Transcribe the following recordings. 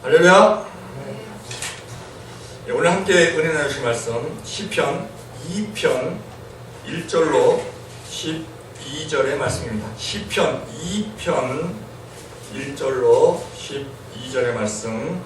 할렐루야. 오늘 함께 은혜 나누실 말씀 시편 2편 1절로 12절의 말씀입니다. 시편 2편 1절로 12절의 말씀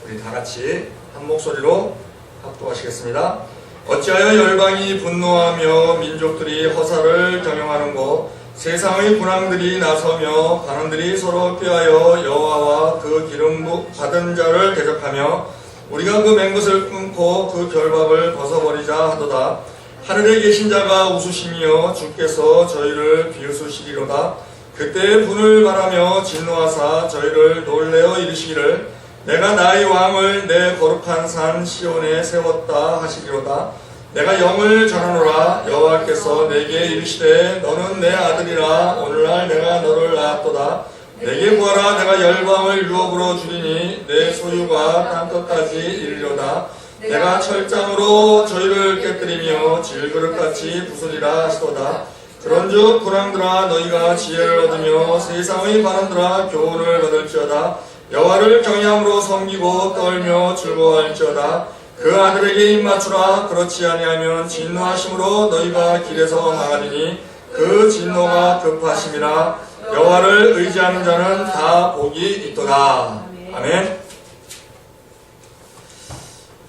우리 다같이 한 목소리로 합독하시겠습니다. 어찌하여 열방이 분노하며 민족들이 허사를 경영하는고 세상의 군왕들이 나서며 관원들이 서로 꾀하여 여호와와 그 기름 받은 자를 대적하며 우리가 그 맹것을 끊고 그 결박을 벗어버리자 하도다. 하늘에 계신 자가 웃으시며 주께서 저희를 비웃으시리로다. 그때 분을 바라며 진노하사 저희를 놀래어 이르시기를 내가 나의 왕을 내 거룩한 산 시온에 세웠다 하시리로다. 내가 영을 전하노라. 여호와께서 내게 이르시되 너는 내 아들이라. 오늘날 내가 너를 낳았도다. 내게 구하라. 내가 열방을 유업으로 주리니 내 소유가 땅끝까지 이르리로다. 내가 철장으로 저희를 깨뜨리며 질그릇같이 부수리라 하시도다. 그런즉 군왕들아 너희가 지혜를 얻으며 세상의 관원들아 교훈을 받을지어다. 여호와를 경외함으로 섬기고 떨며 즐거워할지어다. 그 아들에게 입맞추라. 그렇지 아니하면 진노하심으로 너희가 길에서 망하리니 그 진노가 급하심이라. 여호와를 의지하는 자는 다 복이 있도다. 아멘.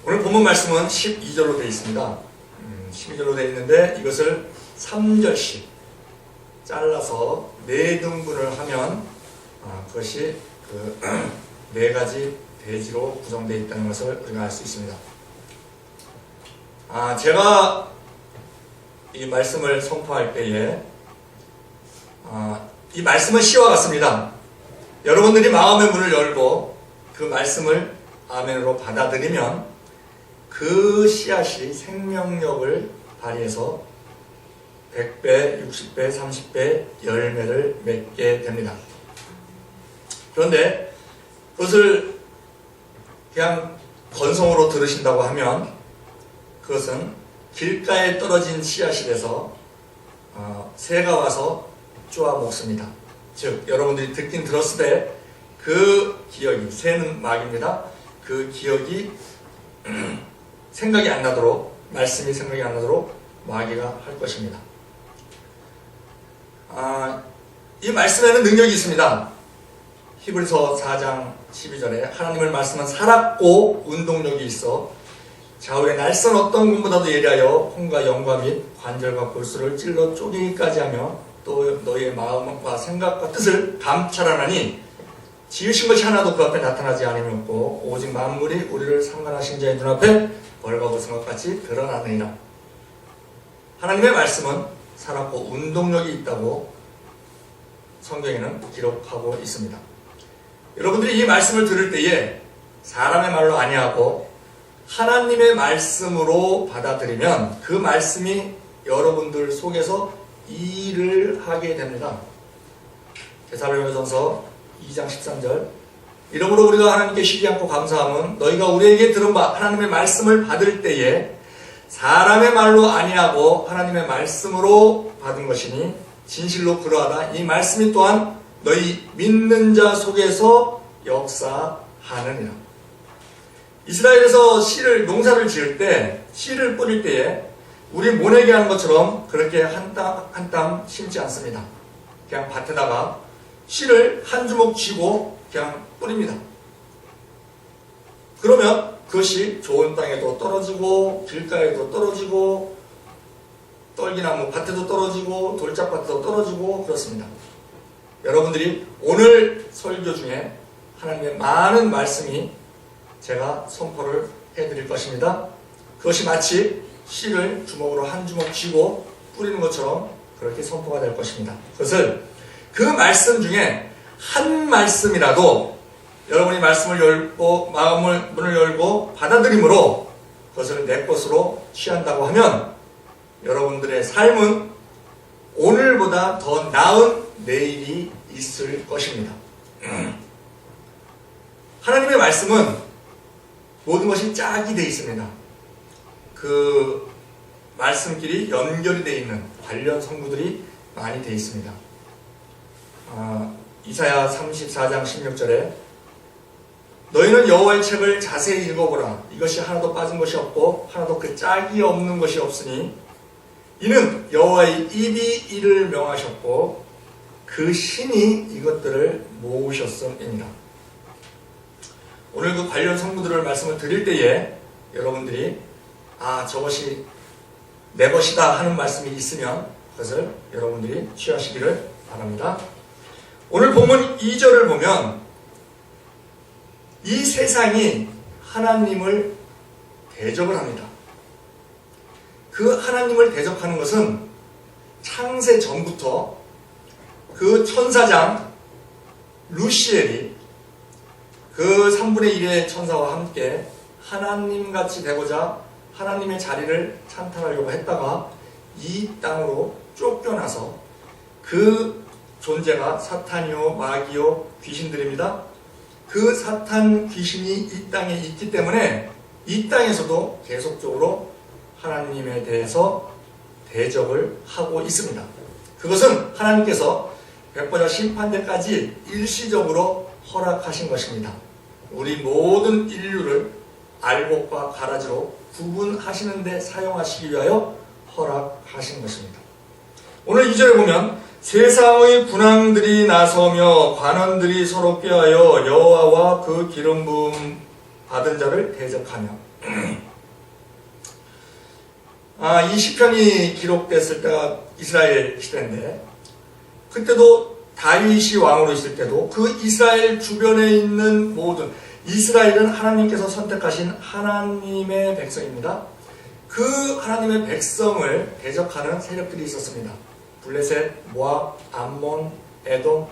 오늘 본문 말씀은 12절로 되어 있습니다. 12절로 되어 있는데 이것을 3절씩 잘라서 4등분을 하면 그것이 그 4가지 대지로 구성되어 있다는 것을 우리가 알 수 있습니다. 제가 이 말씀을 선포할 때에 이 말씀은 시와 같습니다. 여러분들이 마음의 문을 열고 그 말씀을 아멘으로 받아들이면 그 씨앗이 생명력을 발휘해서 100배, 60배, 30배 열매를 맺게 됩니다. 그런데 그것을 그냥 건성으로 들으신다고 하면 그것은 길가에 떨어진 씨앗이 돼서 새가 와서 쪼아 먹습니다. 즉 여러분들이 듣긴 들었을 때 그 기억이, 새는 막입니다. 그 기억이 생각이 안 나도록, 말씀이 생각이 안 나도록 마귀가 할 것입니다. 이 말씀에는 능력이 있습니다. 히브리서 4장 12절에 하나님의 말씀은 살았고 운동력이 있어 좌우의 날선 어떤 군보다도 예리하여 혼과 영과 및 관절과 골수를 찔러 쪼개기까지 하며 또 너희의 마음과 생각과 뜻을 감찰하나니 지으신 것이 하나도 그 앞에 나타나지 않음이 없고 오직 만물이 우리를 상관하신 자의 눈앞에 벌거벗은 것 같이 드러나느니라. 하나님의 말씀은 살았고 운동력이 있다고 성경에는 기록하고 있습니다. 여러분들이 이 말씀을 들을 때에 사람의 말로 아니하고 하나님의 말씀으로 받아들이면 그 말씀이 여러분들 속에서 일을 하게 됩니다. 데살로니가전서 2장 13절 이러므로 우리가 하나님께 쉬지 않고 감사함은 너희가 우리에게 들은 바 하나님의 말씀을 받을 때에 사람의 말로 아니하고 하나님의 말씀으로 받은 것이니 진실로 그러하다. 이 말씀이 또한 너희 믿는 자 속에서 역사하느니라. 이스라엘에서 농사를 지을 때 씨를 뿌릴 때에 우리 모내기 하는 것처럼 그렇게 한 땀 심지 않습니다. 그냥 밭에다가 씨를 한 주먹 쥐고 그냥 뿌립니다. 그러면 그것이 좋은 땅에도 떨어지고 길가에도 떨어지고 떨기나무 밭에도 떨어지고 돌짝밭에도 떨어지고 그렇습니다. 여러분들이 오늘 설교 중에 하나님의 많은 말씀이 제가 선포를 해드릴 것입니다. 그것이 마치 씨를 주먹으로 한 주먹 쥐고 뿌리는 것처럼 그렇게 선포가 될 것입니다. 그것을 그 말씀 중에 한 말씀이라도 여러분이 말씀을 열고 마음을 문을 열고 받아들임으로 그것을 내 것으로 취한다고 하면 여러분들의 삶은 오늘보다 더 나은 내일이 있을 것입니다. 하나님의 말씀은 모든 것이 짝이 되어 있습니다. 그 말씀끼리 연결이 되어 있는 관련 성구들이 많이 되어 있습니다. 이사야 34장 16절에 너희는 여호와의 책을 자세히 읽어보라. 이것이 하나도 빠진 것이 없고 하나도 그 짝이 없는 것이 없으니 이는 여호와의 입이 이를 명하셨고 그 신이 이것들을 모으셨음이니라. 오늘 그 관련 성구들을 말씀을 드릴 때에 여러분들이 저것이 내 것이다 하는 말씀이 있으면 그것을 여러분들이 취하시기를 바랍니다. 오늘 본문 2절을 보면 이 세상이 하나님을 대적을 합니다. 그 하나님을 대적하는 것은 창세 전부터 그 천사장 루시엘이 그 3분의 1의 천사와 함께 하나님같이 되고자 하나님의 자리를 찬탈하려고 했다가 이 땅으로 쫓겨나서 그 존재가 사탄이요 마귀요 귀신들입니다. 그 사탄 귀신이 이 땅에 있기 때문에 이 땅에서도 계속적으로 하나님에 대해서 대적을 하고 있습니다. 그것은 하나님께서 백보자 심판대까지 일시적으로 허락하신 것입니다. 우리 모든 인류를 알곡과 가라지로 구분하시는 데 사용하시기 위하여 허락하신 것입니다. 오늘 2절에 보면 세상의 군왕들이 나서며 관원들이 서로 꾀하여 여호와와 그 기름 부음 받은 자를 대적하며 이 시편이 기록됐을 때가 이스라엘 시대인데 그때도 다윗이 왕으로 있을 때도 그 이스라엘 주변에 있는 모든 이스라엘은 하나님께서 선택하신 하나님의 백성입니다. 그 하나님의 백성을 대적하는 세력들이 있었습니다. 블레셋, 모압, 암몬, 에돔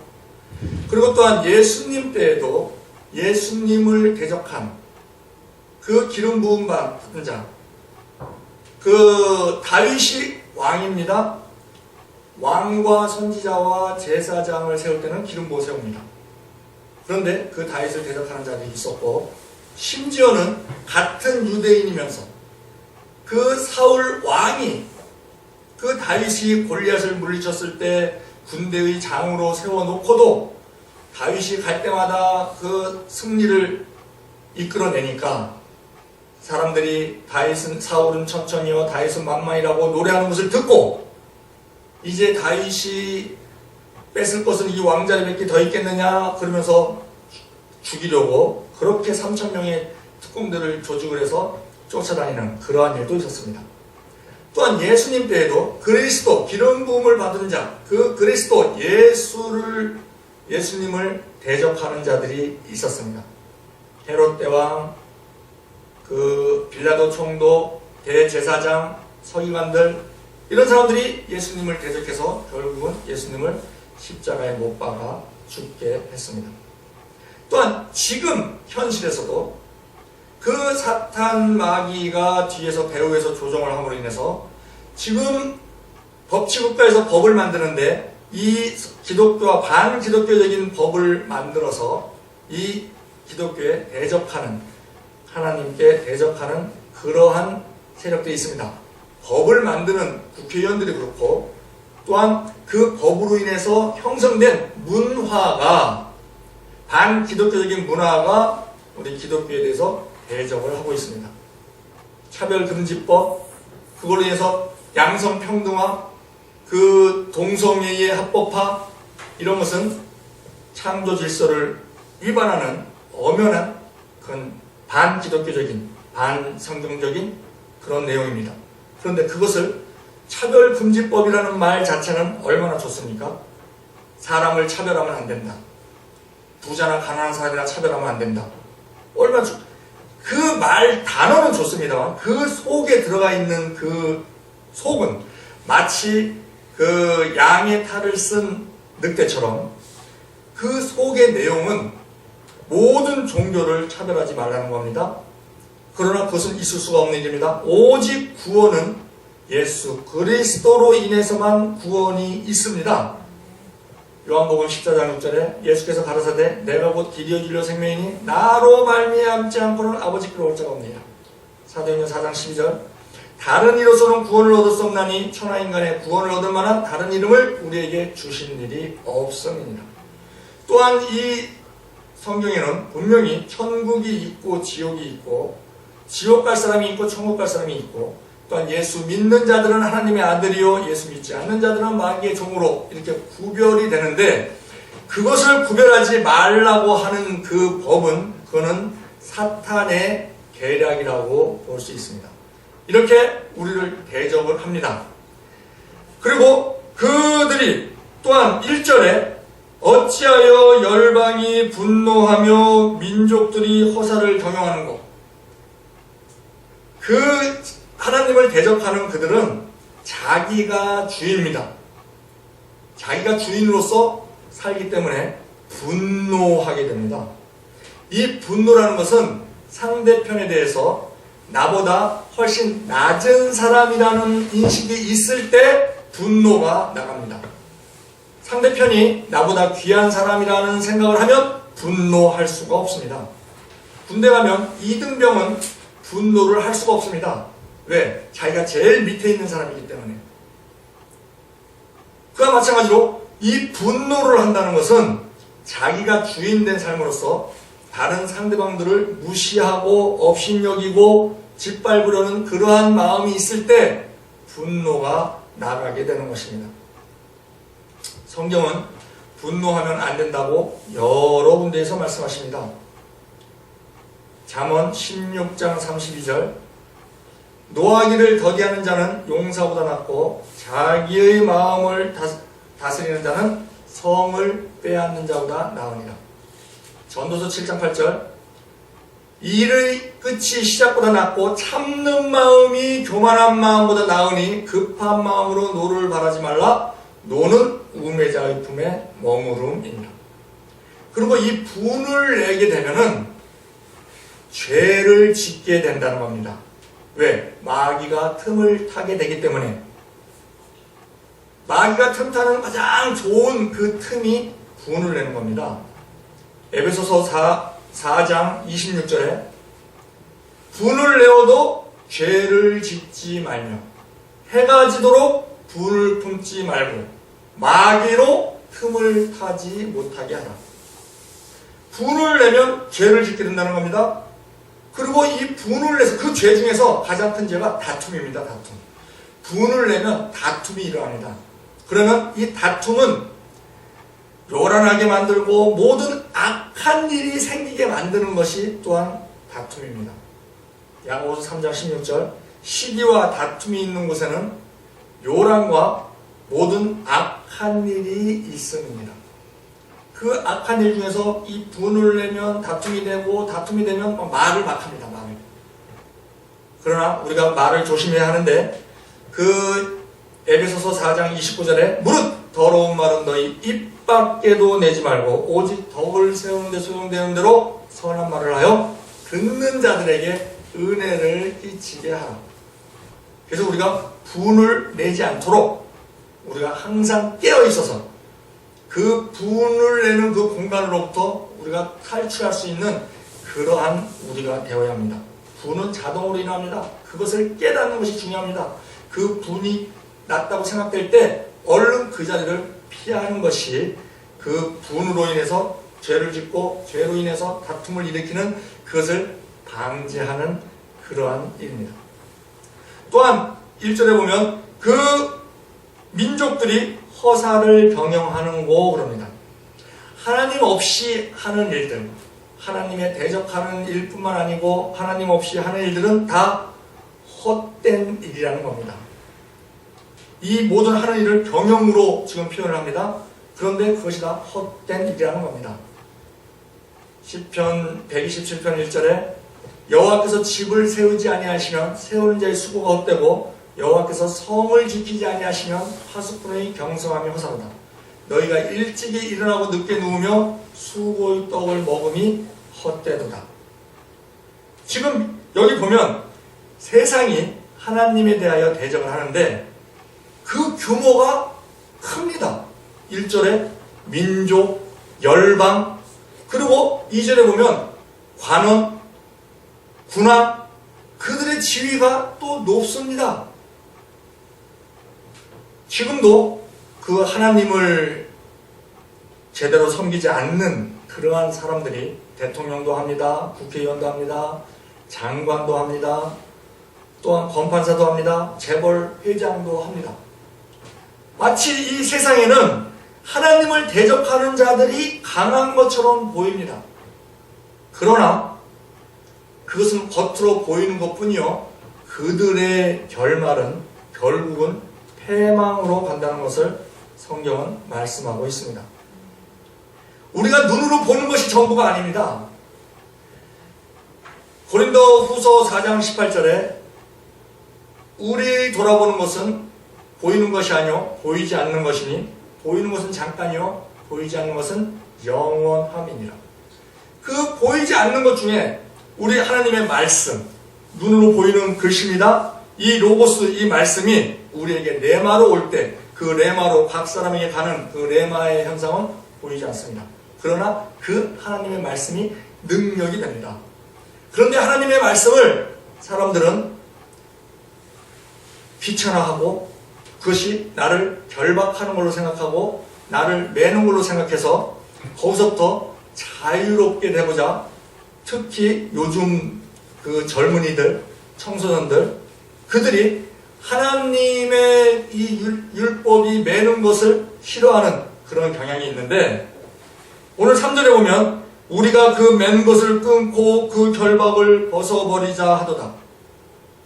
그리고 또한 예수님 때에도 예수님을 대적한 그 기름 부음 받은 자 그 다윗이 왕입니다. 왕과 선지자와 제사장을 세울 때는 기름 부어 세웁니다. 그런데 그 다윗을 대적하는 자들이 있었고 심지어는 같은 유대인이면서 그 사울 왕이 그 다윗이 골리앗을 물리쳤을 때 군대의 장으로 세워놓고도 다윗이 갈 때마다 그 승리를 이끌어내니까 사람들이 다윗은 사울은 천천히요 다윗은 만만이라고 노래하는 것을 듣고 이제 다윗이 뺏을 것은 이 왕자리 몇 개 더 있겠느냐 그러면서 죽이려고 그렇게 3,000명의 특공대를 조직을 해서 쫓아다니는 그러한 일도 있었습니다. 또한 예수님 때에도 그리스도 기름 부음을 받은 자 그 그리스도 예수님을 대적하는 자들이 있었습니다. 헤롯 대왕 그 빌라도 총독 대제사장 서기관들 이런 사람들이 예수님을 대적해서 결국은 예수님을 십자가에 못 박아 죽게 했습니다. 또한 지금 현실에서도 그 사탄 마귀가 뒤에서 배후에서 조종을 함으로 인해서 지금 법치국가에서 법을 만드는데 이 기독교와 반기독교적인 법을 만들어서 이 기독교에 대적하는 하나님께 대적하는 그러한 세력들이 있습니다. 법을 만드는 국회의원들이 그렇고 또한 그 법으로 인해서 형성된 문화가 반기독교적인 문화가 우리 기독교에 대해서 대적을 하고 있습니다. 차별금지법 그걸로 인해서 양성평등화 그 동성애의 합법화 이런 것은 창조 질서를 위반하는 엄연한 그런 반기독교적인 반성경적인 그런 내용입니다. 그런데 그것을 차별금지법이라는 말 자체는 얼마나 좋습니까? 사람을 차별하면 안 된다. 부자나 가난한 사람이나 차별하면 안 된다. 얼마나 그 말 단어는 좋습니다만 그 속에 들어가 있는 그 속은 마치 그 양의 탈을 쓴 늑대처럼 그 속의 내용은 모든 종교를 차별하지 말라는 겁니다. 그러나 그것은 있을 수가 없는 일입니다. 오직 구원은 예수 그리스도로 인해서만 구원이 있습니다. 요한복음 14장 6절에 예수께서 가라사대 내가 곧 길이요 진리요 생명이니 나로 말미암지 않고는 아버지께로 올 자가 없느니라. 사도행전 4장 12절 다른 이로서는 구원을 얻을 수 없나니 천하인간의 구원을 얻을 만한 다른 이름을 우리에게 주신 일이 없음이니라. 또한 이 성경에는 분명히 천국이 있고 지옥이 있고 지옥 갈 사람이 있고 천국 갈 사람이 있고 또한 예수 믿는 자들은 하나님의 아들이요 예수 믿지 않는 자들은 마귀의 종으로 이렇게 구별이 되는데 그것을 구별하지 말라고 하는 그 법은 그거는 사탄의 계략이라고 볼 수 있습니다. 이렇게 우리를 대적을 합니다. 그리고 그들이 또한 1절에 어찌하여 열방이 분노하며 민족들이 허사를 경영하는고 그 하나님을 대적하는 그들은 자기가 주인입니다. 자기가 주인으로서 살기 때문에 분노하게 됩니다. 이 분노라는 것은 상대편에 대해서 나보다 훨씬 낮은 사람이라는 인식이 있을 때 분노가 나갑니다. 상대편이 나보다 귀한 사람이라는 생각을 하면 분노할 수가 없습니다. 군대 가면 이등병은 분노를 할 수가 없습니다. 왜? 자기가 제일 밑에 있는 사람이기 때문에. 그와 마찬가지로 이 분노를 한다는 것은 자기가 주인된 삶으로서 다른 상대방들을 무시하고 업신여기고 짓밟으려는 그러한 마음이 있을 때 분노가 나가게 되는 것입니다. 성경은 분노하면 안 된다고 여러 군데에서 말씀하십니다. 잠언 16장 32절 노하기를 더디하는 자는 용사보다 낫고 자기의 마음을 다스리는 자는 성을 빼앗는 자보다 나으니라. 전도서 7장 8절 일의 끝이 시작보다 낫고 참는 마음이 교만한 마음보다 나으니 급한 마음으로 노를 바라지 말라. 노는 우매자의 품에 머무름이니라. 그리고 이 분을 내게 되면은 죄를 짓게 된다는 겁니다. 왜? 마귀가 틈을 타게 되기 때문에. 마귀가 틈 타는 가장 좋은 그 틈이 분을 내는 겁니다. 에베소서 4장 26절에 분을 내어도 죄를 짓지 말며 해가 지도록 분을 품지 말고 마귀로 틈을 타지 못하게 하라. 분을 내면 죄를 짓게 된다는 겁니다. 그리고 이 분을 내서 그 죄 중에서 가장 큰 죄가 다툼입니다. 다툼. 분을 내면 다툼이 일어납니다. 그러면 이 다툼은 요란하게 만들고 모든 악한 일이 생기게 만드는 것이 또한 다툼입니다. 야고보서 3장 16절 시기와 다툼이 있는 곳에는 요란과 모든 악한 일이 있습니다. 그 악한 일 중에서 이 분을 내면 다툼이 되고 다툼이 되면 말을 막 합니다. 말을. 그러나 우리가 말을 조심해야 하는데 그 에베소서 4장 29절에 무릇 더러운 말은 너희 입 밖에도 내지 말고 오직 덕을 세우는 데 소용되는 대로 선한 말을 하여 듣는 자들에게 은혜를 끼치게 하라. 그래서 우리가 분을 내지 않도록 우리가 항상 깨어 있어서 그 분을 내는 그 공간으로부터 우리가 탈출할 수 있는 그러한 우리가 되어야 합니다. 분은 자동으로 일어납니다. 그것을 깨닫는 것이 중요합니다. 그 분이 났다고 생각될 때 얼른 그 자리를 피하는 것이 그 분으로 인해서 죄를 짓고 죄로 인해서 다툼을 일으키는 그것을 방지하는 그러한 일입니다. 또한 1절에 보면 그 민족들이 허사를 경영하는고 그럽니다. 하나님 없이 하는 일들, 하나님의 대적하는 일뿐만 아니고 하나님 없이 하는 일들은 다 헛된 일이라는 겁니다. 이 모든 하는 일을 경영으로 지금 표현을 합니다. 그런데 그것이 다 헛된 일이라는 겁니다. 시편 127편 1절에 여호와께서 집을 세우지 아니하시면 세우는 자의 수고가 헛되고 여호와께서 성을 지키지 아니하시면 파수꾼의 경성함이 허사로다. 너희가 일찍이 일어나고 늦게 누우며 수고의 떡을 먹음이 헛되도다. 지금 여기 보면 세상이 하나님에 대하여 대적을 하는데 그 규모가 큽니다. 1절에 민족, 열방, 그리고 2절에 보면 관원, 군왕, 그들의 지위가 또 높습니다. 지금도 그 하나님을 제대로 섬기지 않는 그러한 사람들이 대통령도 합니다. 국회의원도 합니다. 장관도 합니다. 또한 검판사도 합니다. 재벌 회장도 합니다. 마치 이 세상에는 하나님을 대적하는 자들이 강한 것처럼 보입니다. 그러나 그것은 겉으로 보이는 것뿐이요, 그들의 결말은 결국은 패망으로 간다는 것을 성경은 말씀하고 있습니다. 우리가 눈으로 보는 것이 전부가 아닙니다. 고린도 후서 4장 18절에 우리 돌아보는 것은 보이는 것이 아니요 보이지 않는 것이니 보이는 것은 잠깐이요 보이지 않는 것은 영원함이니라. 그 보이지 않는 것 중에 우리 하나님의 말씀, 눈으로 보이는 글씨입니다. 이 로고스, 이 말씀이 우리에게 레마로 올 때 그 레마로 각 사람에게 가는 그 레마의 현상은 보이지 않습니다. 그러나 그 하나님의 말씀이 능력이 됩니다. 그런데 하나님의 말씀을 사람들은 귀찮아하고 그것이 나를 결박하는 걸로 생각하고 나를 매는 걸로 생각해서 거기서부터 자유롭게 되고자, 특히 요즘 그 젊은이들, 청소년들, 그들이 하나님의 이 율법이 매는 것을 싫어하는 그런 경향이 있는데, 오늘 3절에 보면 우리가 그 맨 것을 끊고 그 결박을 벗어버리자 하도다.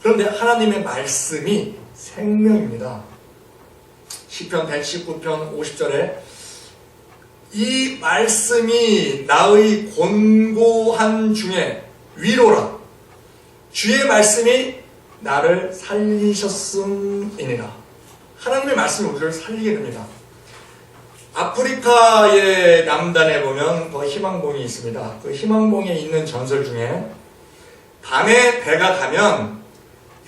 그런데 하나님의 말씀이 생명입니다. 시편 119편 50절에 이 말씀이 나의 곤고한 중에 위로라. 주의 말씀이 나를 살리셨음이니라. 하나님의 말씀이 우리를 살리게 됩니다. 아프리카의 남단에 보면 그 희망봉이 있습니다. 그 희망봉에 있는 전설 중에 밤에 배가 가면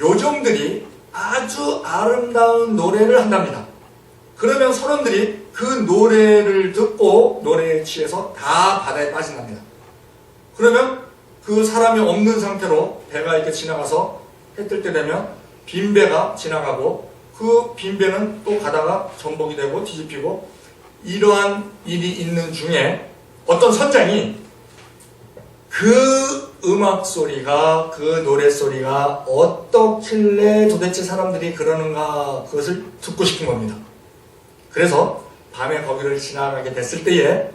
요정들이 아주 아름다운 노래를 한답니다. 그러면 선원들이 그 노래를 듣고 노래에 취해서 다 바다에 빠진답니다. 그러면 그 사람이 없는 상태로 배가 이렇게 지나가서 해 뜰 때 되면 빈배가 지나가고 그 빈배는 또 가다가 전복이 되고 뒤집히고, 이러한 일이 있는 중에 어떤 선장이 그 음악 소리가, 그 노래 소리가 어떻길래 도대체 사람들이 그러는가, 그것을 듣고 싶은 겁니다. 그래서 밤에 거기를 지나가게 됐을 때에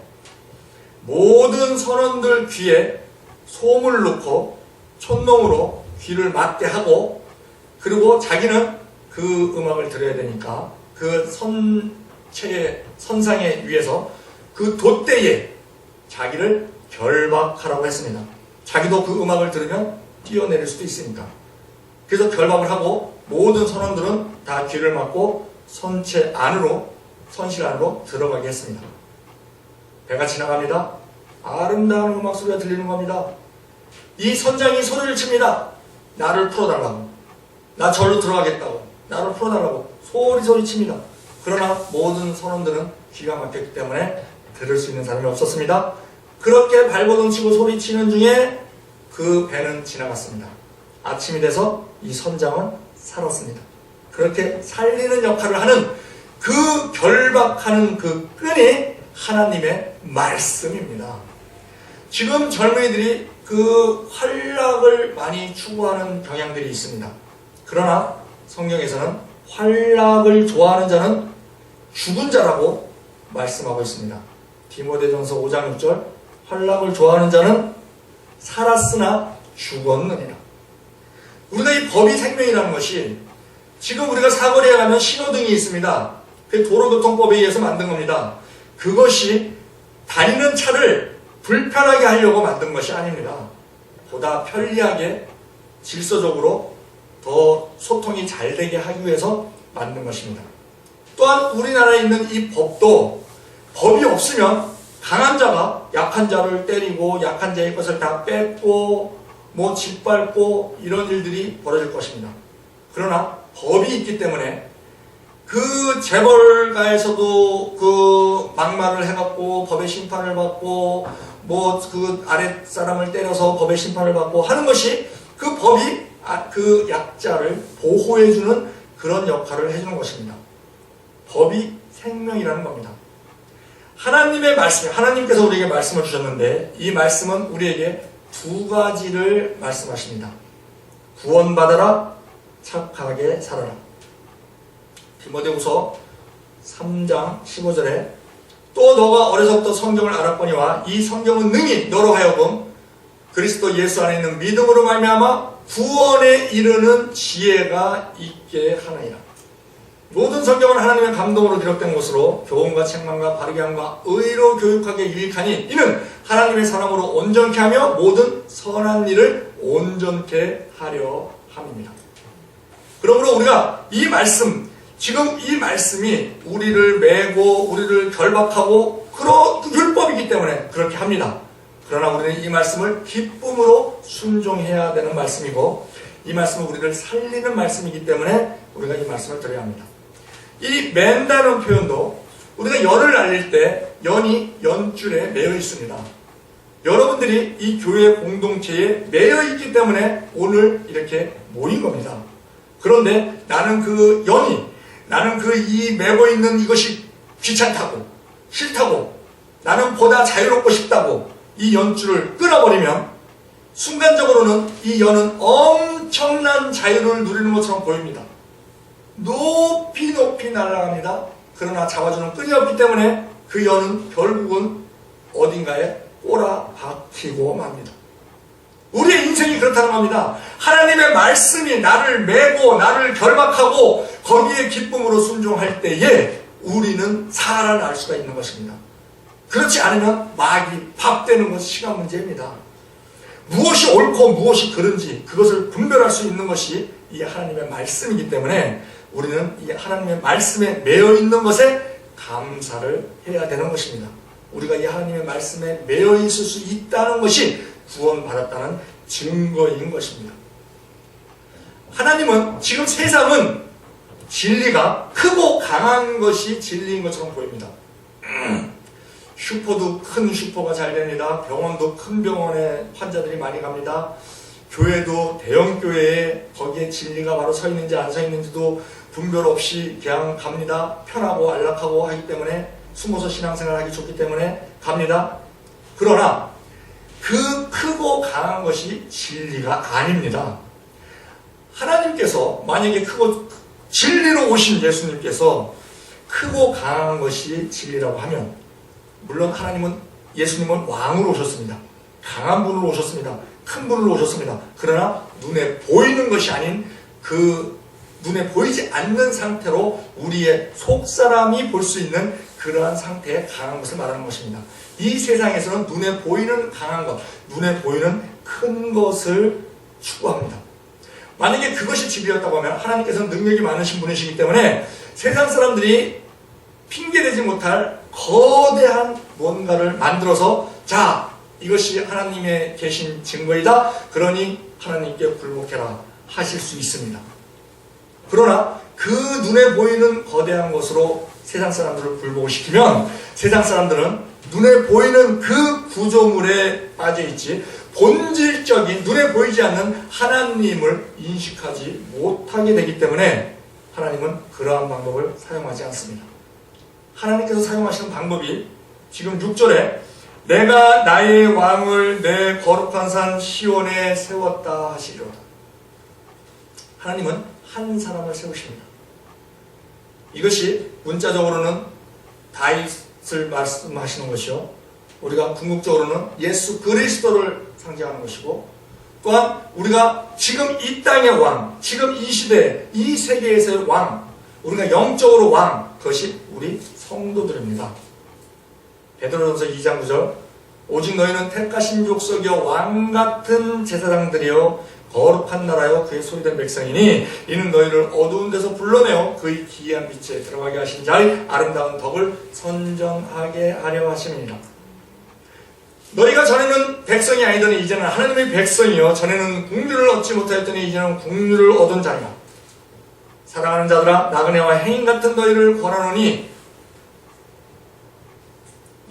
모든 선원들 귀에 솜을 넣고 촛농으로 귀를 막게 하고, 그리고 자기는 그 음악을 들어야 되니까 그 선상에 위에서 그 돛대에 자기를 결박하라고 했습니다. 자기도 그 음악을 들으면 뛰어내릴 수도 있으니까. 그래서 결박을 하고 모든 선원들은 다 귀를 막고 선실 안으로 들어가게 했습니다. 배가 지나갑니다. 아름다운 음악 소리가 들리는 겁니다. 이 선장이 소리를 칩니다. 나를 풀어달라고, 나 절로 들어가겠다고, 나를 풀어달라고 소리 칩니다. 그러나 모든 선원들은 귀가 막혔기 때문에 들을 수 있는 사람이 없었습니다. 그렇게 발버둥치고 소리치는 중에 그 배는 지나갔습니다. 아침이 돼서 이 선장은 살았습니다. 그렇게 살리는 역할을 하는, 그 결박하는 그 끈이 하나님의 말씀입니다. 지금 젊은이들이 그 활락을 많이 추구하는 경향들이 있습니다. 그러나 성경에서는 활락을 좋아하는 자는 죽은 자라고 말씀하고 있습니다. 디모데전서 5장 6절, 활락을 좋아하는 자는 살았으나 죽었느니라. 우리가 이 법이 생명이라는 것이, 지금 우리가 사거리에 가면 신호등이 있습니다. 그 도로교통법에 의해서 만든 겁니다. 그것이 다니는 차를 불편하게 하려고 만든 것이 아닙니다. 보다 편리하게 질서적으로 더 소통이 잘 되게 하기 위해서 만든 것입니다. 또한 우리나라에 있는 이 법도, 법이 없으면 강한 자가 약한 자를 때리고 약한 자의 것을 다 뺏고 뭐 짓밟고 이런 일들이 벌어질 것입니다. 그러나 법이 있기 때문에 그 재벌가에서도 그 막말을 해갖고 법의 심판을 받고 뭐 그 아랫사람을 때려서 법의 심판을 받고 하는 것이, 그 법이 그 약자를 보호해주는 그런 역할을 해주는 것입니다. 법이 생명이라는 겁니다. 하나님의 말씀, 하나님께서 우리에게 말씀을 주셨는데 이 말씀은 우리에게 두 가지를 말씀하십니다. 구원받아라, 착하게 살아라. 디모데후서 3장 15절에 또 너가 어려서부터 성경을 알았거니와 이 성경은 능히 너로 하여금 그리스도 예수 안에 있는 믿음으로 말미암아 구원에 이르는 지혜가 있게 하느니라. 모든 성경은 하나님의 감동으로 기록된 것으로 교훈과 책망과 바르게 함과 의로 교육하게 유익하니 이는 하나님의 사람으로 온전케 하며 모든 선한 일을 온전케 하려 함입니다. 그러므로 우리가 이 말씀, 지금 이 말씀이 우리를 매고 우리를 결박하고 그런 율법이기 때문에 그렇게 합니다. 그러나 우리는 이 말씀을 기쁨으로 순종해야 되는 말씀이고 이 말씀은 우리를 살리는 말씀이기 때문에 우리가 이 말씀을 드려야 합니다. 이 맨다는 표현도 우리가 연을 날릴 때 연이 연줄에 매여 있습니다. 여러분들이 이 교회 공동체에 매여 있기 때문에 오늘 이렇게 모인 겁니다. 그런데 나는 그 연이, 나는 그 이 매고 있는 이것이 귀찮다고, 싫다고, 나는 보다 자유롭고 싶다고 이 연줄을 끊어버리면 순간적으로는 이 연은 엄청난 자유를 누리는 것처럼 보입니다. 높이 높이 날아갑니다. 그러나 잡아주는 끈이 없기 때문에 그 연은 결국은 어딘가에 꼬라박히고 맙니다. 우리의 인생이 그렇다는 겁니다. 하나님의 말씀이 나를 매고 나를 결박하고 거기에 기쁨으로 순종할 때에 우리는 살아날 수가 있는 것입니다. 그렇지 않으면 막이 밥되는 것은 시간 문제입니다. 무엇이 옳고 무엇이 그른지 그것을 분별할 수 있는 것이 이 하나님의 말씀이기 때문에 우리는 이 하나님의 말씀에 매여 있는 것에 감사를 해야 되는 것입니다. 우리가 이 하나님의 말씀에 매여 있을 수 있다는 것이 구원받았다는 증거인 것입니다. 하나님은 지금 세상은 진리가 크고 강한 것이 진리인 것처럼 보입니다. 슈퍼도 큰 슈퍼가 잘 됩니다. 병원도 큰 병원에 환자들이 많이 갑니다. 교회도 대형 교회에 거기에 진리가 바로 서 있는지 안 서 있는지도 분별 없이 그냥 갑니다. 편하고 안락하고 하기 때문에 숨어서 신앙생활 하기 좋기 때문에 갑니다. 그러나 그 크고 강한 것이 진리가 아닙니다. 하나님께서 만약에 크고 진리로 오신 예수님께서 크고 강한 것이 진리라고 하면 물론 예수님은 왕으로 오셨습니다. 강한 분으로 오셨습니다. 큰 분으로 오셨습니다. 그러나 눈에 보이는 것이 아닌 그 눈에 보이지 않는 상태로 우리의 속사람이 볼 수 있는 그러한 상태의 강한 것을 말하는 것입니다. 이 세상에서는 눈에 보이는 강한 것, 눈에 보이는 큰 것을 추구합니다. 만약에 그것이 진리였다고 하면 하나님께서는 능력이 많으신 분이시기 때문에 세상 사람들이 핑계대지 못할 거대한 뭔가를 만들어서 자, 이것이 하나님의 계신 증거이다. 그러니 하나님께 굴복해라 하실 수 있습니다. 그러나 그 눈에 보이는 거대한 것으로 세상 사람들을 굴복을 시키면 세상 사람들은 눈에 보이는 그 구조물에 빠져있지 본질적인 눈에 보이지 않는 하나님을 인식하지 못하게 되기 때문에 하나님은 그러한 방법을 사용하지 않습니다. 하나님께서 사용하시는 방법이 지금 6절에 내가 나의 왕을 내 거룩한 산 시온에 세웠다 하시리로다. 하나님은 한 사람을 세우십니다. 이것이 문자적으로는 다윗을 말씀하시는 것이요, 우리가 궁극적으로는 예수 그리스도를 상징하는 것이고, 또한 우리가 지금 이 땅의 왕, 지금 이 시대, 이 세계에서의 왕, 우리가 영적으로 왕, 그것이 우리 성도들입니다. 베드로전서 2장 9절 오직 너희는 택하신 족속이요 왕같은 제사장들이요 거룩한 나라요 그의 소유된 백성이니 이는 너희를 어두운 데서 불러내어 그의 기이한 빛에 들어가게 하신 자의 아름다운 덕을 선전하게 하려 하심이니라. 너희가 전에는 백성이 아니더니 이제는 하나님의 백성이요 전에는 국류를 얻지 못하였더니 이제는 국류를 얻은 자니라. 사랑하는 자들아 나그네와 행인 같은 너희를 권하노니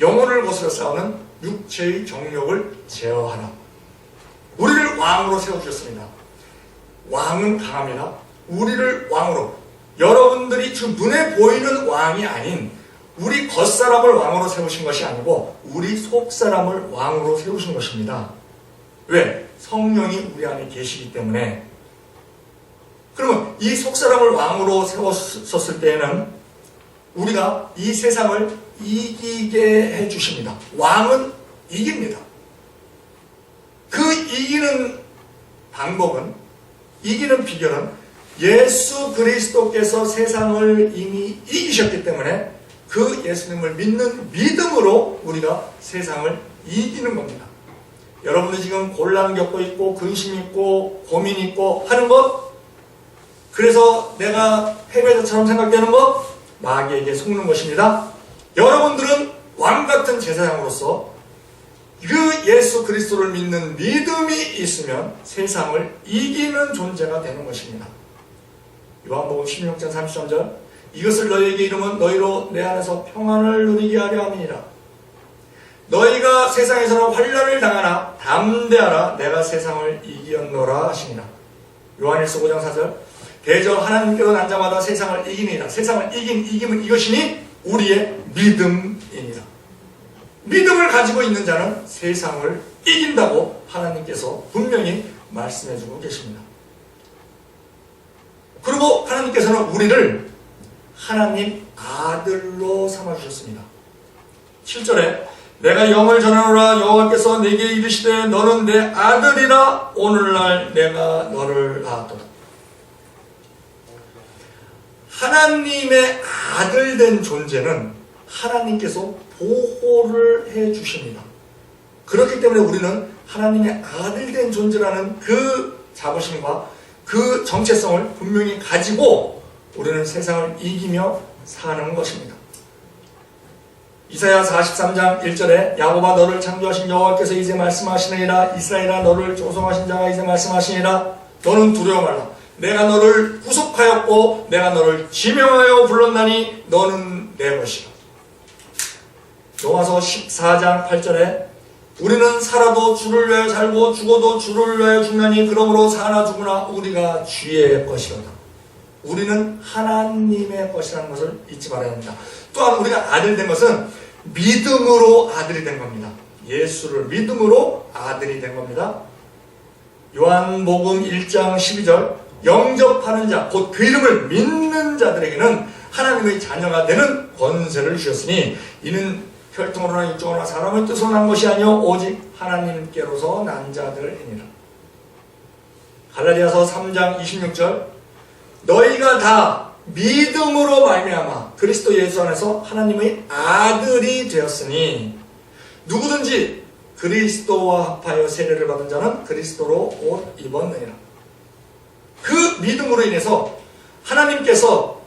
영혼을 거스려 싸우는 육체의 정욕을 제어하라. 우리를 왕으로 세워주셨습니다. 왕은 강합니다. 우리를 왕으로, 여러분들이 지금 눈에 보이는 왕이 아닌 우리 겉사람을 왕으로 세우신 것이 아니고 우리 속사람을 왕으로 세우신 것입니다. 왜? 성령이 우리 안에 계시기 때문에. 그러면 이 속사람을 왕으로 세웠을 때에는 우리가 이 세상을 이기게 해주십니다. 왕은 이깁니다. 그 이기는 방법은, 이기는 비결은 예수 그리스도께서 세상을 이미 이기셨기 때문에 그 예수님을 믿는 믿음으로 우리가 세상을 이기는 겁니다. 여러분이 지금 곤란 겪고 있고 근심 있고 고민 있고 하는 것, 그래서 내가 패배자처럼 생각되는 것, 마귀에게 속는 것입니다. 여러분들은 왕같은 제사장으로서 그 예수 그리스도를 믿는 믿음이 있으면 세상을 이기는 존재가 되는 것입니다. 요한복음 16장 33절, 이것을 너희에게 이르면 너희로 내 안에서 평안을 누리게 하려 함이니라. 너희가 세상에서는 환난을 당하나 담대하라, 내가 세상을 이기었노라 하시니라. 요한일서 5장 4절, 대저 하나님께로 난 자마다 세상을 이기니라. 세상을 이김은 이것이니 우리의 믿음이니라. 믿음을 가지고 있는 자는 세상을 이긴다고 하나님께서 분명히 말씀해주고 계십니다. 그리고 하나님께서는 우리를 하나님 아들로 삼아주셨습니다. 7절에 내가 영을 전하노라, 여호와께서 내게 이르시되 너는 내 아들이라, 오늘날 내가 너를 낳았도다. 하나님의 아들 된 존재는 하나님께서 보호를 해 주십니다. 그렇기 때문에 우리는 하나님의 아들 된 존재라는 그 자부심과 그 정체성을 분명히 가지고 우리는 세상을 이기며 사는 것입니다. 이사야 43장 1절에 야곱아 너를 창조하신 여호와께서 이제 말씀하시느니라, 이스라엘아 너를 조성하신 자가 이제 말씀하시니라, 너는 두려워 말라. 내가 너를 구속하였고 내가 너를 지명하여 불렀나니 너는 내 것이라. 로마서 14장 8절에 우리는 살아도 주를 위하여 살고 죽어도 주를 위하여 죽나니 그러므로 사나 죽으나 우리가 주의 것이로다. 우리는 하나님의 것이라는 것을 잊지 말아야 합니다. 또한 우리가 아들 된 것은 믿음으로 아들이 된 겁니다. 예수를 믿음으로 아들이 된 겁니다. 요한복음 1장 12절, 영접하는 자, 곧 그 이름을 믿는 자들에게는 하나님의 자녀가 되는 권세를 주셨으니 이는 혈통으로나 육정으로나 사람의 뜻으로 난 것이 아니요 오직 하나님께로서 난 자들이니라. 갈라디아서 3장 26절, 너희가 다 믿음으로 말미암아 그리스도 예수 안에서 하나님의 아들이 되었으니 누구든지 그리스도와 합하여 세례를 받은 자는 그리스도로 옷 입었느니라. 그 믿음으로 인해서 하나님께서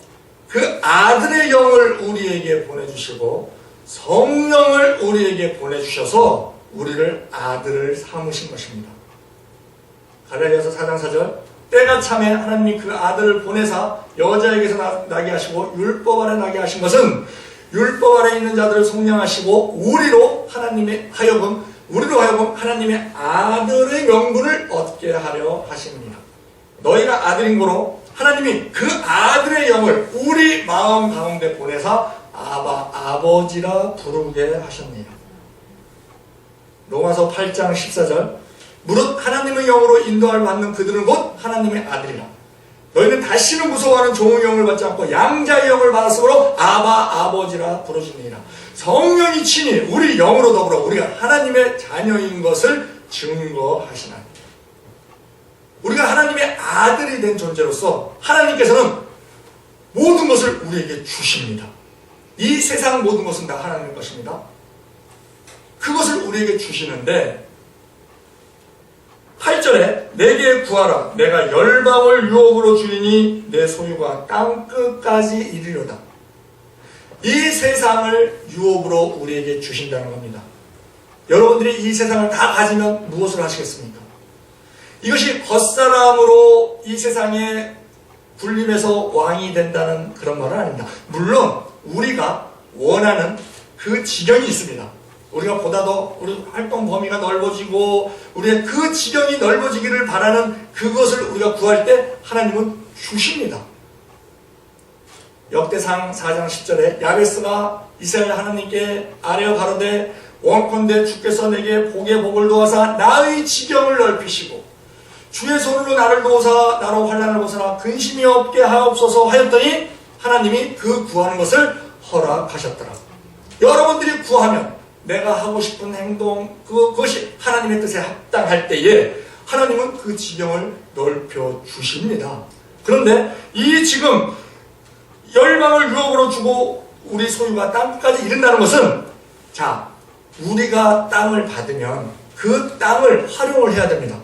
그 아들의 영을 우리에게 보내주시고 성령을 우리에게 보내주셔서 우리를 아들을 삼으신 것입니다. 갈라디아서 4장 4절, 때가 참에 하나님이 그 아들을 보내사 여자에게서 나게 하시고 율법 아래 나게 하신 것은 율법 아래 있는 자들을 속량하시고 우리로 하여금 하나님의 아들의 명분을 얻게 하려 하십니다. 너희가 아들인 거로 하나님이 그 아들의 영을 우리 마음 가운데 보내사 아바, 아버지라 부르게 하셨느니라. 로마서 8장 14절, 무릇 하나님의 영으로 인도함을 받는 그들은 곧 하나님의 아들이라. 너희는 다시는 무서워하는 종의 영을 받지 않고 양자의 영을 받았으므로 아바, 아버지라 부르시니라. 성령이 친히 우리 영으로 더불어 우리가 하나님의 자녀인 것을 증거하시나니. 우리가 하나님의 아들이 된 존재로서 하나님께서는 모든 것을 우리에게 주십니다. 이 세상 모든 것은 다 하나님의 것입니다. 그것을 우리에게 주시는데 8절에 내게 구하라, 내가 열방을 유업으로 주리니 내 소유가 땅끝까지 이르려다. 이 세상을 유업으로 우리에게 주신다는 겁니다. 여러분들이 이 세상을 다 가지면 무엇을 하시겠습니까? 이것이 겉사람으로 이 세상에 군림해서 왕이 된다는 그런 말은 아닙니다. 물론 우리가 원하는 그 지경이 있습니다. 우리가 보다 더 우리 활동 범위가 넓어지고 우리의 그 지경이 넓어지기를 바라는 그것을 우리가 구할 때 하나님은 주십니다. 역대상 4장 10절에 야베스가 이스라엘 하나님께 아뢰어 가로되 원컨대 주께서 내게 복의 복을 도와사 나의 지경을 넓히시고 주의 손으로 나를 도우사 나로 환난을 벗어나 근심이 없게 하옵소서 하였더니 하나님이 그 구하는 것을 허락하셨더라. 여러분들이 구하면 내가 하고 싶은 행동 그것이 하나님의 뜻에 합당할 때에 하나님은 그 지경을 넓혀 주십니다. 그런데 이 지금 열방을 유업으로 주고 우리 소유가 땅까지 이른다는 것은 자 우리가 땅을 받으면 그 땅을 활용을 해야 됩니다.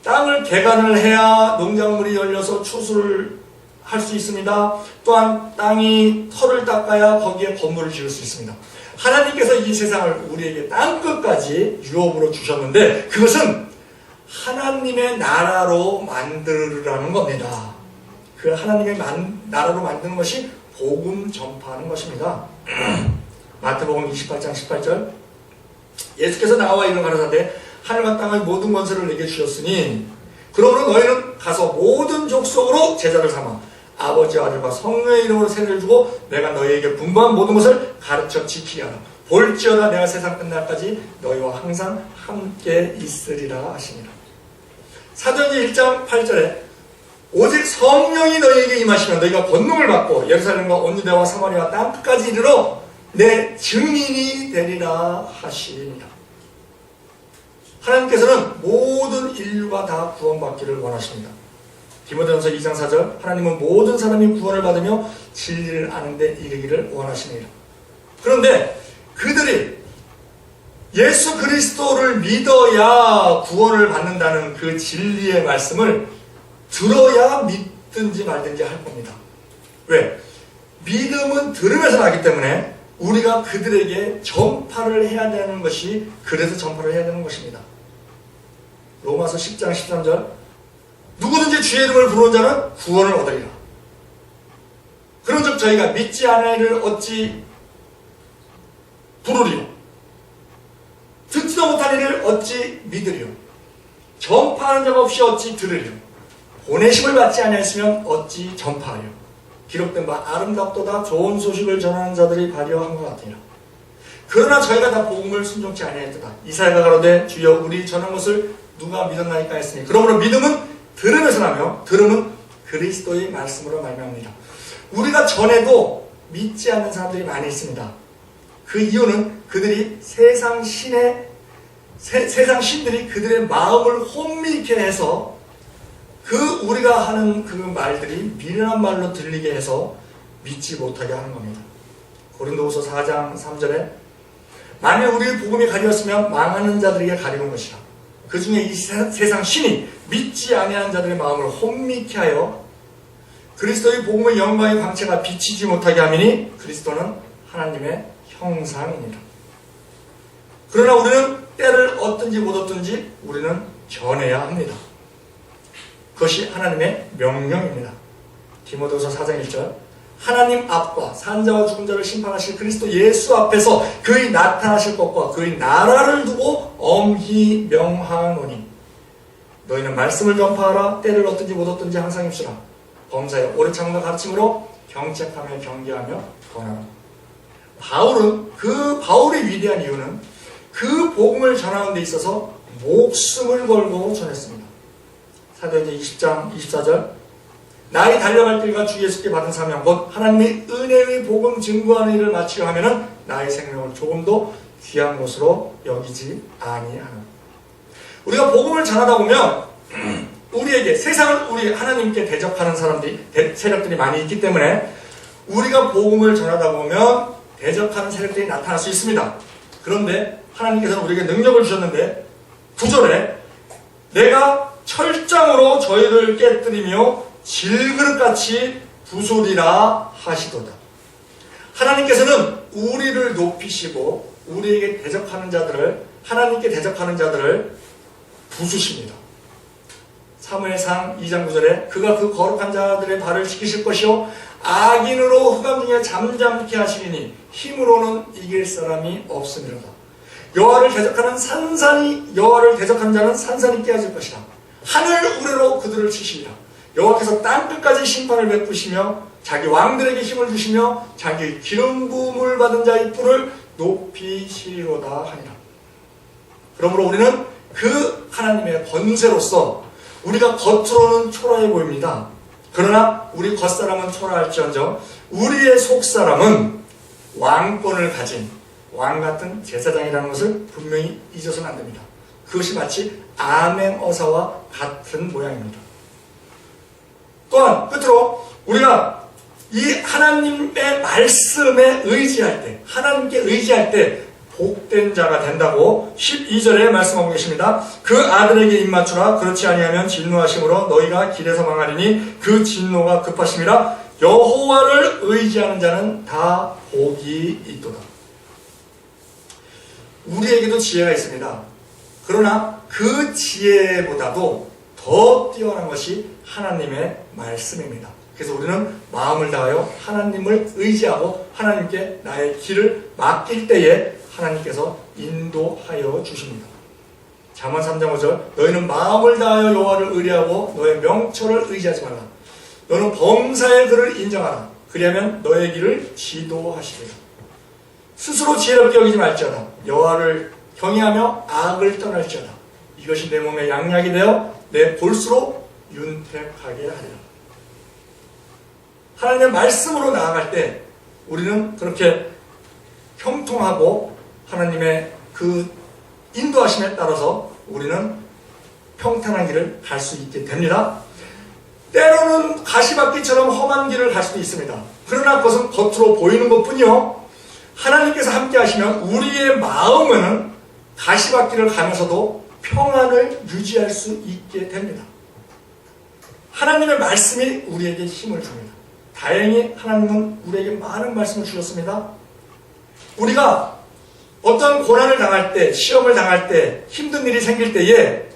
땅을 개간을 해야 농작물이 열려서 추수를 할 수 있습니다. 또한 땅이 털을 닦아야 거기에 건물을 지을 수 있습니다. 하나님께서 이 세상을 우리에게 땅끝까지 유업으로 주셨는데 그것은 하나님의 나라로 만들으라는 겁니다. 그 하나님의 나라로 만드는 것이 복음 전파하는 것입니다. 마태복음 28장 18절 예수께서 나와 이르러 가라사대 하늘과 땅의 모든 권세를 내게 주셨으니 그러므로 너희는 가서 모든 족속으로 제자를 삼아 아버지와 아들과 성령의 이름으로 세례를 주고 내가 너희에게 분부한 모든 것을 가르쳐 지키게 하라. 볼지어다 내가 세상 끝날까지 너희와 항상 함께 있으리라 하시니라. 사도행전 1장 8절에 오직 성령이 너희에게 임하시면 너희가 권능을 받고 예루살렘과 온 유대와 사마리아 땅 끝까지 이르러 내 증인이 되리라 하시니라. 하나님께서는 모든 인류가 다 구원받기를 원하십니다. 디모데전서 2장 4절 하나님은 모든 사람이 구원을 받으며 진리를 아는 데 이르기를 원하시니라. 그런데 그들이 예수 그리스도를 믿어야 구원을 받는다는 그 진리의 말씀을 들어야 믿든지 말든지 할 겁니다. 왜? 믿음은 들으면서 나기 때문에 우리가 그들에게 전파를 해야 되는 것이 그래서 전파를 해야 되는 것입니다. 로마서 10장 13절 누구든지 주의 이름을 부르는 자는 구원을 얻으리라. 그런즉 저희가 믿지 아니하리를 어찌 부르리요 듣지도 못한 이를 어찌 믿으리요 전파하는 자가 없이 어찌 들으리요 보내심을 받지 아니하였으면 어찌 전파하리요 기록된 바 아름답도다 좋은 소식을 전하는 자들이 발휘한 것 같으니라. 그러나 저희가 다 복음을 순종치 아니하였도다. 이사야가 가로되 주여 우리 전한 것을 누가 믿었나이까 했으니 그러므로 믿음은 들으면서 나며 들음은 그리스도의 말씀으로 말미암으리라. 우리가 전에도 믿지 않는 사람들이 많이 있습니다. 그 이유는 그들이 세상 신들이 그들의 마음을 혼미케 해서 그 우리가 하는 그 말들이 미련한 말로 들리게 해서 믿지 못하게 하는 겁니다. 고린도후서 4장 3절에 만일 우리의 복음이 가리웠으면 망하는 자들에게 가리운 것이라. 그 중에 이 세상 신이 믿지 아니하는 자들의 마음을 혼미케 하여 그리스도의 복음의 영광의 광채가 비치지 못하게 하미니 그리스도는 하나님의 형상이니라. 그러나 우리는 때를 얻든지 못 얻든지 우리는 전해야 합니다. 그것이 하나님의 명령입니다. 디모데후서 4장 1절 하나님 앞과 산자와 죽은 자를 심판하실 그리스도 예수 앞에서 그의 나타나실 것과 그의 나라를 두고 엄히 명하노니 너희는 말씀을 전파하라. 때를 얻든지 못 얻든지 항상 입수라. 범사에 오래 참음과 가르침으로 경책하며 경계하며 권하라. 바울의 위대한 이유는 그 복음을 전하는 데 있어서 목숨을 걸고 전했습니다. 사도행전 20장 24절 나의 달려갈 길과 주 예수께 받은 사명 곧 하나님의 은혜의 복음 증거하는 일을 마치려 하면은 나의 생명을 조금도 귀한 것으로 여기지 아니하는. 우리가 복음을 전하다 보면 우리에게 세상을 우리 하나님께 대적하는 세력들이 많이 있기 때문에 우리가 복음을 전하다 보면 대적하는 세력들이 나타날 수 있습니다. 그런데 하나님께서는 우리에게 능력을 주셨는데 9절에 내가 철장으로 저희를 깨뜨리며 질그릇같이 부수리라 하시도다. 하나님께서는 우리를 높이시고 우리에게 대적하는 자들을 하나님께 대적하는 자들을 부수십니다. 사무엘상 2장 9절에 그가 그 거룩한 자들의 발을 지키실 것이요 악인으로 흑암 중에 잠잠케 하시리니 힘으로는 이길 사람이 없음이로다. 여호와를 대적하는 자는 산산이 깨어질 것이다. 하늘 우레로 그들을 치시리라. 여호와께서 땅끝까지 심판을 베푸시며 자기 왕들에게 힘을 주시며 자기 기름 부음을 받은 자의 뿔을 높이시리로다 하니라. 그러므로 우리는 그 하나님의 권세로서 우리가 겉으로는 초라해 보입니다. 그러나 우리 겉사람은 초라할지언정 우리의 속사람은 왕권을 가진 왕같은 제사장이라는 것을 분명히 잊어서는 안 됩니다. 그것이 마치 아멘어사와 같은 모양입니다. 또한 끝으로 우리가 이 하나님의 말씀에 의지할 때, 하나님께 의지할 때 복된 자가 된다고 12절에 말씀하고 계십니다. 그 아들에게 입맞추라. 그렇지 아니하면 진노하심으로 너희가 길에서 망하리니 그 진노가 급하심이라. 여호와를 의지하는 자는 다 복이 있도다. 우리에게도 지혜가 있습니다. 그러나 그 지혜보다도 더 뛰어난 것이 하나님의 말씀입니다. 그래서 우리는 마음을 다하여 하나님을 의지하고 하나님께 나의 길을 맡길 때에 하나님께서 인도하여 주십니다. 잠언 3장 5절 너희는 마음을 다하여 여호와를 의뢰하고 너의 명철을 의지하지 말라. 너는 범사의 그를 인정하라. 그리하면 너의 길을 지도하시리라. 스스로 지혜롭게 여기지 말지어다. 여호와를 경외하며 악을 떠날지어다. 이것이 내 몸에 양약이 되어 내 볼수록 윤택하게 하리라. 하나님의 말씀으로 나아갈 때 우리는 그렇게 형통하고 하나님의 그 인도하심에 따라서 우리는 평탄한 길을 갈 수 있게 됩니다. 때로는 가시밭길처럼 험한 길을 갈 수도 있습니다. 그러나 그것은 겉으로 보이는 것뿐이요, 하나님께서 함께 하시면 우리의 마음에는 가시밭길을 가면서도 평안을 유지할 수 있게 됩니다. 하나님의 말씀이 우리에게 힘을 줍니다. 다행히 하나님은 우리에게 많은 말씀을 주셨습니다. 우리가 어떤 고난을 당할 때, 시험을 당할 때, 힘든 일이 생길 때에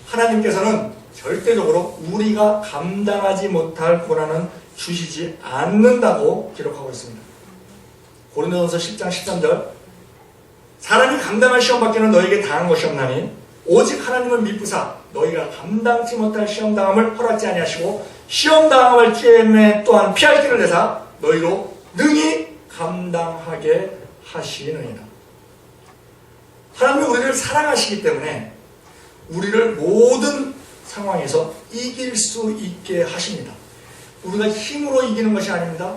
하나님께서는 절대적으로 우리가 감당하지 못할 고난은 주시지 않는다고 기록하고 있습니다. 고린도전서 10장 13절 사람이 감당할 시험밖에는 너에게 당한 것이 없나니 오직 하나님은 미쁘사 너희가 감당치 못할 시험당함을 허락지 아니하시고 시험당함을 때문에 또한 피할 길을 내사 너희로 능히 감당하게 하시느니라. 하나님이 우리를 사랑하시기 때문에 우리를 모든 상황에서 이길 수 있게 하십니다. 우리가 힘으로 이기는 것이 아닙니다.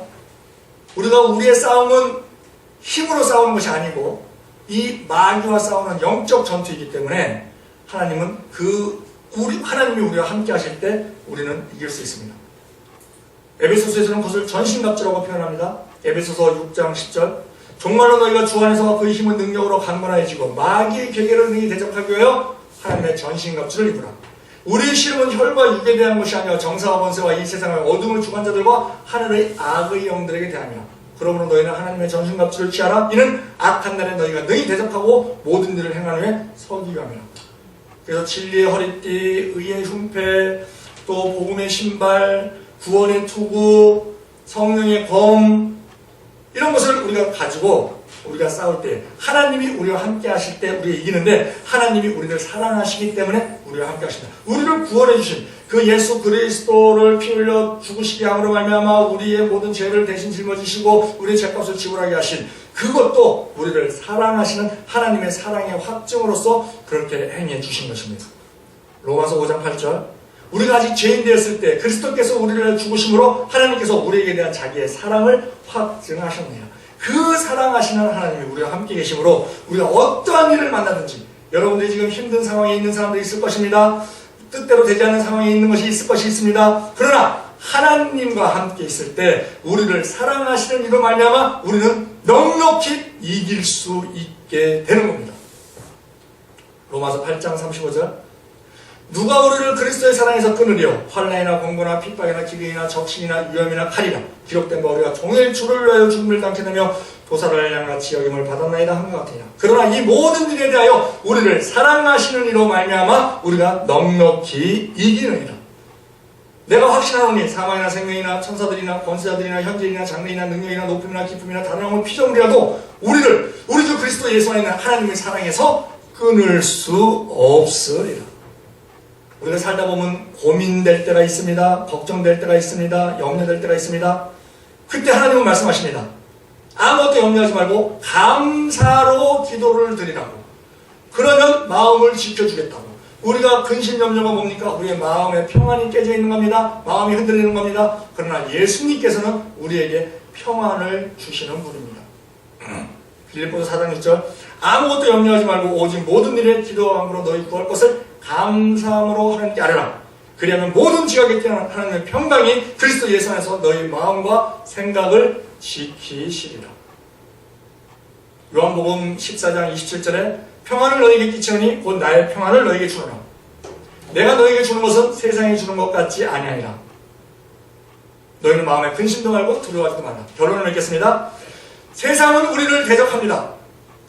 우리가 우리의 싸움은 힘으로 싸우는 것이 아니고 이 마귀와 싸우는 영적 전투이기 때문에 하나님은 하나님이 우리와 함께 하실 때 우리는 이길 수 있습니다. 에베소서에서는 그것을 전신갑주라고 표현합니다. 에베소서 6장 10절 정말로 너희가 주 안에서 그의 힘을 능력으로 강건해지고 마귀의 계계를 능히 대적하기 위하여 하나님의 전신갑주를 입으라. 우리의 시름은 혈과 육에 대한 것이 아니라 정사와 권세와 이 세상의 어둠을 주관 자들과 하늘의 악의 영들에게 대함이라. 그러므로 너희는 하나님의 전신갑주를 취하라. 이는 악한 날에 너희가 능히 대적하고 모든 일을 행한 후에 서기 위함이라. 그래서 진리의 허리띠, 의의 흉패, 또 복음의 신발, 구원의 투구, 성령의 검, 이런 것을 우리가 가지고 우리가 싸울 때 하나님이 우리와 함께 하실 때 우리가 이기는데, 하나님이 우리를 사랑하시기 때문에 우리와 함께 하십니다. 우리를 구원해 주신 그 예수 그리스도를 피 흘려 죽으시게 함으로 말미암아 우리의 모든 죄를 대신 짊어지시고 우리의 죄값을 지불하게 하신 그것도 우리를 사랑하시는 하나님의 사랑의 확증으로서 그렇게 행해 주신 것입니다. 로마서 5장 8절 우리가 아직 죄인 되었을 때 그리스도께서 우리를 죽으심으로 하나님께서 우리에게 대한 자기의 사랑을 확증하셨네요. 그 사랑하시는 하나님이 우리와 함께 계심으로 우리가 어떠한 일을 만나든지, 여러분들이 지금 힘든 상황에 있는 사람들이 있을 것입니다. 뜻대로 되지 않는 상황에 있는 것이 있을 것이 있습니다. 그러나 하나님과 함께 있을 때 우리를 사랑하시는 이로 말미암아 우리는 넉넉히 이길 수 있게 되는 겁니다. 로마서 8장 35절 누가 우리를 그리스도의 사랑에서 끊으리요? 환난이나 공고나 핍박이나 기근이나 적신이나 위험이나 칼이라. 기록된 바 우리가 종일 주를 위하여 죽음을 당케 되며 도살을 양같이 여김을 받았나이다 한 것 같으냐. 그러나 이 모든 일에 대하여 우리를 사랑하시는 이로 말미암아 우리가 넉넉히 이기느니라. 내가 확신하노니 사망이나 생명이나 천사들이나 권세자들이나 현재이나 장래이나 능력이나 높음이나 기쁨이나 다른 영혼 피조물이라도 우리를 우리 주 그리스도 예수 안에 있는 하나님의 사랑에서 끊을 수 없으리라. 우리가 살다 보면 고민될 때가 있습니다. 걱정될 때가 있습니다. 염려될 때가 있습니다. 그때 하나님은 말씀하십니다. 아무것도 염려하지 말고 감사로 기도를 드리라고. 그러면 마음을 지켜주겠다고. 우리가 근심 염려가 뭡니까? 우리의 마음에 평안이 깨져 있는 겁니다. 마음이 흔들리는 겁니다. 그러나 예수님께서는 우리에게 평안을 주시는 분입니다. 빌립보서 4장 6절 아무것도 염려하지 말고 오직 모든 일에 기도와 간구로 너희 구할 것을 감사함으로 하나님께 아뢰라. 그리하면 모든 지각에 뛰어난 하나님의 평강이 그리스도 예수 안에서 너희 마음과 생각을 지키시리라. 요한복음 14장 27절에 평안을 너희에게 끼치노니 곧 나의 평안을 너희에게 주노라. 내가 너희에게 주는 것은 세상이 주는 것 같지 아니하니라. 너희는 마음에 근심도 말고 두려워하지도 말라. 결론을 맺겠습니다. 세상은 우리를 대적합니다.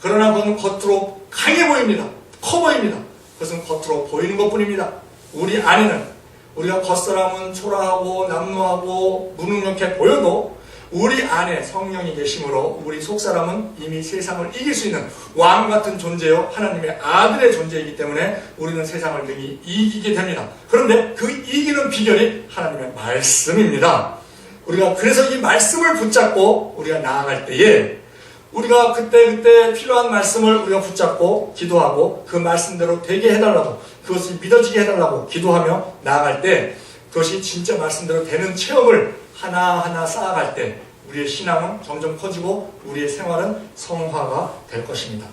그러나 그건 겉으로 강해 보입니다. 커 보입니다. 그것은 겉으로 보이는 것뿐입니다. 우리 안에는 우리가 겉사람은 초라하고 남루하고 무능력해 보여도 우리 안에 성령이 계심으로 우리 속사람은 이미 세상을 이길 수 있는 왕같은 존재요 하나님의 아들의 존재이기 때문에 우리는 세상을 능히 이기게 됩니다. 그런데 그 이기는 비결이 하나님의 말씀입니다. 우리가 그래서 이 말씀을 붙잡고 우리가 나아갈 때에 우리가 그때 필요한 말씀을 우리가 붙잡고 기도하고 그 말씀대로 되게 해달라고 그것이 믿어지게 해달라고 기도하며 나아갈 때 그것이 진짜 말씀대로 되는 체험을 하나하나 쌓아갈 때 우리의 신앙은 점점 커지고 우리의 생활은 성화가 될 것입니다.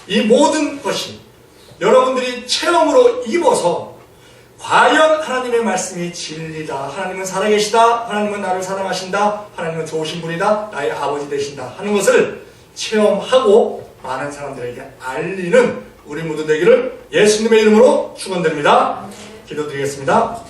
이 모든 것이 여러분들이 체험으로 입어서 과연 하나님의 말씀이 진리다. 하나님은 살아계시다. 하나님은 나를 사랑하신다. 하나님은 좋으신 분이다. 나의 아버지 되신다. 하는 것을 체험하고 많은 사람들에게 알리는 우리 모두 되기를 예수님의 이름으로 축원드립니다. 기도드리겠습니다.